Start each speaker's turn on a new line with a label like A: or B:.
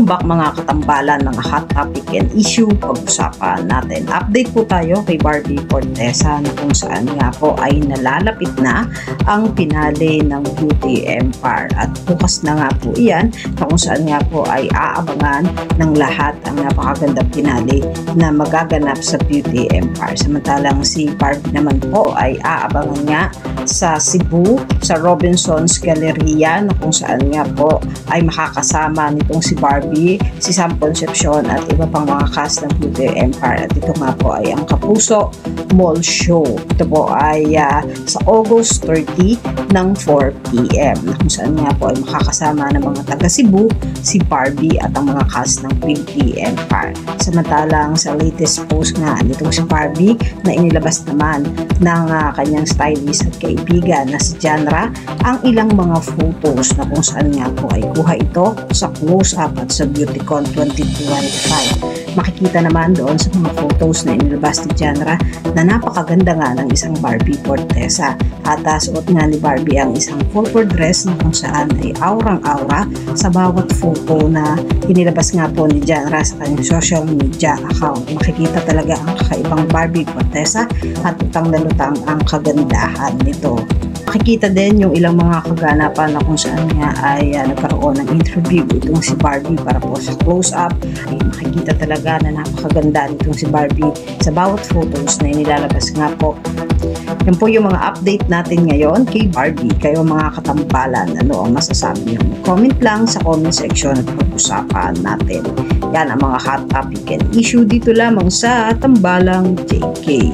A: back mga katambalan, mga hot topic and issue pag-usapan natin. Update po tayo kay Barbie Forteza na kung saan nga po ay nalalapit na ang pinali ng Beauty Empire. At bukas na nga po iyan na kung saan nga po ay aabangan ng lahat ang napakagandang pinali na magaganap sa Beauty Empire. Samantalang si Barbie naman po ay aabangan nga sa Cebu, sa Robinson's Galleria na kung saan nga po ay makakasama nitong si Barbie, si Sam Concepcion at iba pang mga cast ng Beauty Empire. At ito nga po ay ang Kapuso Mall Show. Ito po ay sa August 30 ng 4 p.m. na kung saan nga po ay makakasama ng mga taga Cebu, si Barbie at ang mga cast ng Beauty Empire. Samantalang sa latest post nga nitong si Barbie na inilabas naman ng kanyang stylist at kaibigan na si Janra ang ilang mga photos na kung saan nga po ay kuha ito sa close-up at sa BeautyCon 2025. Makikita naman doon sa mga photos na inilabas ni Janra na napakaganda nga ng isang Barbie Forteza. At suot nga ni Barbie ang isang purple dress na kung saan ay aurang-aura sa bawat photo na inilabas nga po ni Janra sa kanyang social media account. Makikita talaga ang kakaibang Barbie Forteza at utang na lutang ang kagandahan nito. Makikita din yung ilang mga kaganapan na kung saan nga ay nagkaroon ng interview itong si Barbie para po sa close-up. Ay makikita talaga na napakaganda nitong si Barbie sa bawat photos na inilalabas nga po. Yan po yung mga update natin ngayon kay Barbie. Kayo mga katambalan, ano ang masasabi nyo? Comment lang sa comment section at pag-usapan natin. Yan ang mga hot topic and issue dito lamang sa Tambalang JK.